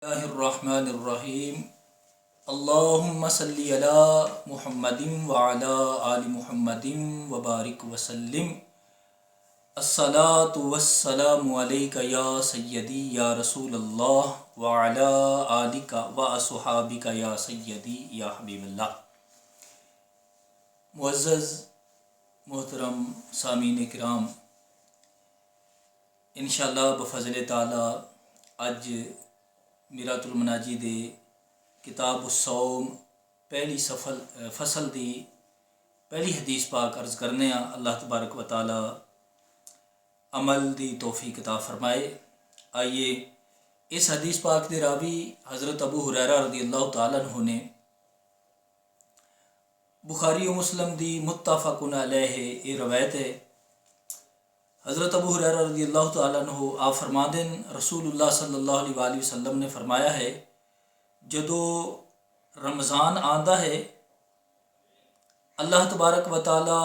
बिस्मिल्लाहिर्रहमानिर्रहीम। अल्लाहुम्मा सल्लि अला मुहम्मदिन व अला आलि मुहम्मदिन व बारिक वसल्लिम। अस्सलातु वस्सलामु अलैका या सय्यदी या रसूलल्लाह व अला आलिका व अस्हाबिका या सय्यदी या हबीबल्लाह। मुअज़्ज़ज़ मोहतरम सामीन किराम, इंशाअल्लाह बफज़ल ताला अज मिरातुल मनाजी दे किताब सौम पहली फसल दी पहली हदीस पाक अर्ज़ करने अल्लाह तबारक व तआला अमल दी तौफीक अता फरमाए। आइए इस हदीस पाक दे रावी हज़रत अबू हुरैरा रज़ियल्लाहु तआला अन्हु ने बुखारी और मुस्लिम दी मुत्तफ़क़ुन अलैहि ये रवायत है। हज़रत अबू हुरैरा रज़ियल्लाहु तआला अन्हु आप फरमादेन रसूलुल्लाह सल्लल्लाहु अलैहि वसल्लम ने फरमाया है, जदों रमज़ान आंदा है अल्लाह तबारक व तआला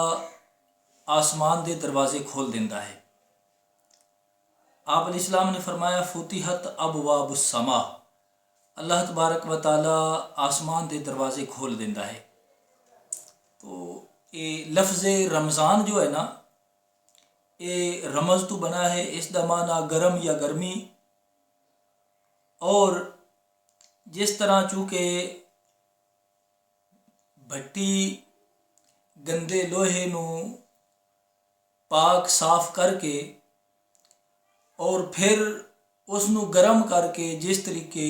आसमान दे दरवाजे खोल देंदा है। आप अलैहिस्सलाम ने फरमाया फुतिहत अबवाबुस समा, अल्लाह तबारक व तआला आसमान दे दरवाजे खोल देंदा है। तो ये लफ्ज़ रमज़ान जो है ना, ये रमज़ तो बना है, इसका माना गर्म या गर्मी। और जिस तरह चूँकि भट्टी गंदे लोहे नू पाक साफ करके और फिर उसनू गर्म करके जिस तरीके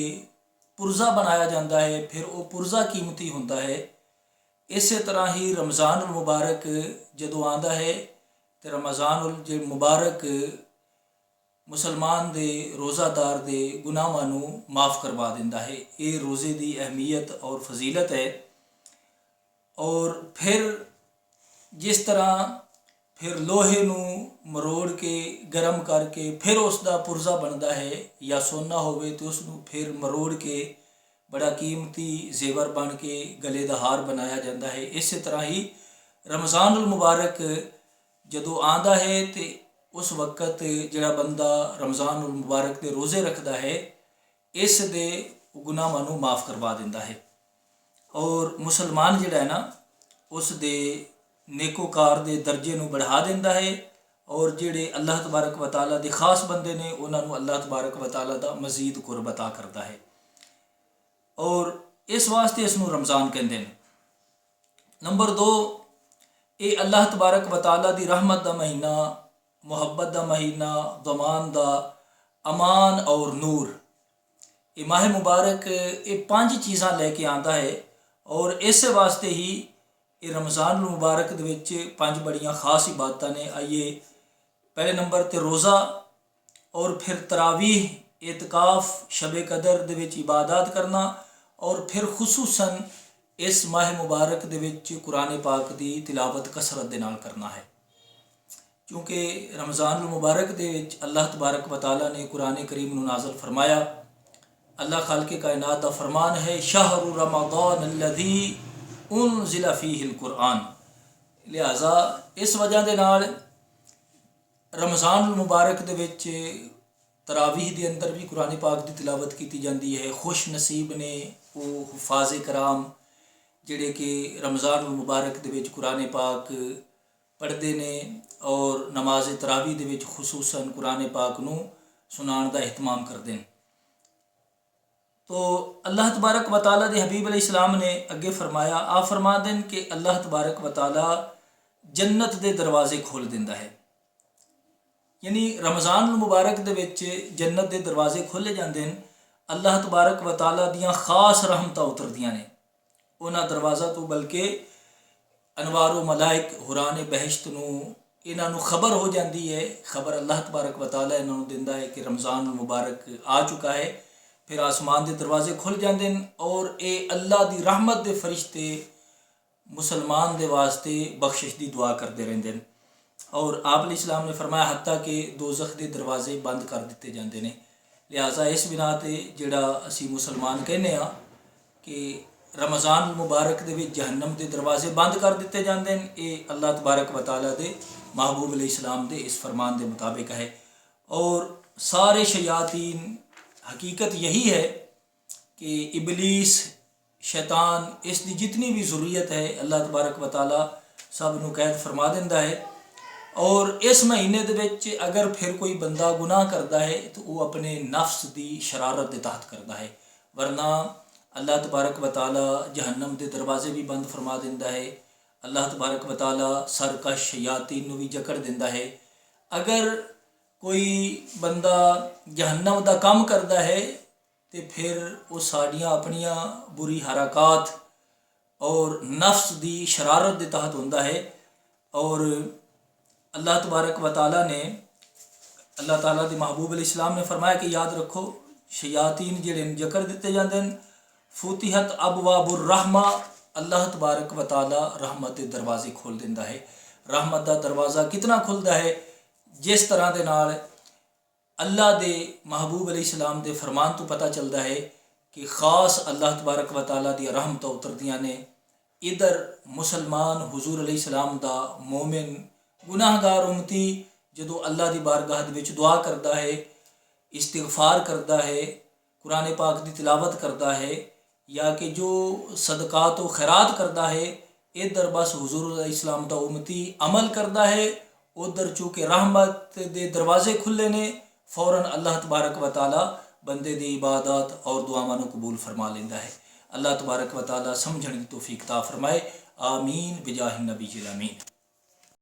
पुरजा बनाया जाता है, फिर वो पुरजा कीमती होता है। इस तरह ही रमज़ान मुबारक जदों आंदा है तो रमज़ान जो मुबारक मुसलमान दे रोज़ादार दे गुनाहां नू माफ़ करवा देंदा है। ये रोज़े की अहमियत और फजीलत है। और फिर जिस तरह फिर लोहे नू मरोड़ के गर्म करके फिर उसका पुरजा बनता है, या सोना होवे तो उसनू फिर मरोड़ के बड़ा कीमती जेवर बन के गले का हार बनाया जाता है। इस तरह ही रमज़ानुल मुबारक जदों आंदा है तो उस वक़्त जिहड़ा बंदा रमज़ानुल मुबारक के रोज़े रखता है, इस दे गुनाहां नू माफ़ करवा देंदा है। और मुसलमान जिहड़ा है ना, उस दे नेकोकार दे दर्जे नू बढ़ा देंदा है। और जिहड़े अल्लाह तबारक व तआला दे खास बंदे ने उन्होंने अल्लाह तबारक व तआला दा मज़ीद कुर्ब अता करता है। और इस वास्ते इसनू रमज़ान कहते हैं। नंबर 2, ये अल्लाह तबारक व तआला दी रहमत दा महीना, मुहब्बत दा महीना, दमान दा, अमान और नूर, ये माह मुबारक ये 5 चीज़ां लैके आंदा है। और इस वास्ते ही ये रमज़ान मुबारक दे विच 5 बड़ियां खास इबादतां ने। आइए पहले नंबर ते रोज़ा, और फिर तरावीह, एतकाफ़, शब कदर दे विच इबादत करना, और फिर खुसूसन इस माह मुबारक दे विच कुरान पाक की तिलावत कसरत दे नाल करना है। क्योंकि रमज़ान मुबारक दे विच अल्लाह तबारक व तआला ने कुरान करीम नू नाज़िल फरमाया। अल्लाह खालिक़े कायनात दा फरमान है, शहरु रमज़ान अल्लज़ी उन्ज़िला फ़ीहिल कुरान। लिहाजा इस वजह दे नाल रमज़ान मुबारक दे विच तरावीह के अंदर भी कुरान पाक की तिलावत की जाती है। खुश नसीब ने वो हुफाज कराम जिहड़े कि रमज़ान मुबारक दे विच कुरान पाक पढ़ते ने और नमाज तरावी दे विच खुसूसन कुरान पाक नू सुनाने का एहतमाम करते हैं। तो अल्लाह तबारक व तआला दे हबीब अलैहिस्सलाम ने अगे फरमाया, आप फरमा दें कि अल्लाह तबारक व तआला जन्नत के दरवाजे खोल देंदा है। यानी रमज़ान मुबारक दे विच जन्नत के दरवाजे खोले जाते हैं। अल्लाह तबारक व तआला दियां खास रहमतां उतरदियां ने उन्हां दरवाज़ा तो, बल्कि अनवारो मलाइक हुरान बहिश्त नू इन्हां नू खबर हो जाती है। खबर अल्लाह तबारक व तआला इन्हां नू दिंदा है कि रमज़ान मुबारक आ चुका है। फिर आसमान के दरवाजे खुल जाते हैं और ये अल्लाह की रहमत के फरिश्ते मुसलमान के वास्ते बख्शिश की दुआ करते रहते हैं। और आप अलैहिस्सलाम ने फरमाया हत्ता कि दोज़ख के दरवाजे बंद कर दिते जाते हैं। लिहाजा इस बिना ते जिहड़ा असी मुसलमान कहने कि रमज़ान मुबारक दे विच जहन्नम के दरवाजे बंद कर दिते जाते हैं, ये अल्लाह तबारक व तआला दे महबूब अलैहिस्सलाम दे इस फरमान के मुताबिक है। और सारे शयातीन, हकीकत यही है कि इबलीस शैतान इस दी जितनी भी ज़ुर्रियत है अल्लाह तबारक व तआला सब नूं कैद फरमा दिंदा है। और इस महीने दे विच अगर फिर कोई बंदा गुनाह करता है तो वो अपने नफ्स की शरारत के तहत करता है, वरना अल्लाह तबारक व तआला जहन्नम के दरवाजे भी बंद फरमा दिंदा है। अल्लाह तबारक व तआला सरकश शयातीन नूं भी जकड़ दिंदा है। अगर कोई बंदा जहन्नम का काम करता है तो फिर वो साड़ियाँ अपनिया बुरी हरकत और नफ्स की शरारत के तहत होंदा है। और अल्लाह तबारक व तआला ने अल्लाह ताला दे महबूब अलैहिस्सलाम ने फरमाया कि याद रखो शयातीन जिहड़े जकर दिते जाते हैं, फुतिहत अबवाबुर रहमा, अल्लाह तबारक व तआला रहमत के दरवाजे खोल दिंदा है। रहमत का दरवाज़ा कितना खुलता है, जिस तरह के नाल अल्लाह दे महबूब अलैहिस्सलाम दे फरमान तो पता चलता है कि ख़ास अल्लाह तबारक व तआला दी रहमत उतरदियां ने। इधर मुसलमान हुजूर अलैहिस्सलाम दा मोमिन गुनाहगार उम्मती जदों अल्लाह की बारगाह दे विच दुआ करता है, इस्तिगफार करता है, कुरान पाक की तिलावत करता है, या कि जो सदकात व खैरात करता है, इधर बस हुजूर इस्लाम का उम्मती अमल करता है। उधर चूँकि रहमत के दरवाजे खुले ने, फ़ौरन अल्लाह तबारक व तआला बंदे दी इबादत और दुआवां नूं कबूल फरमा लेंदा है। अल्लाह तबारक व तआला समझण दी तौफीक अता फरमाए। आमीन बिजाहि नबी अमीन।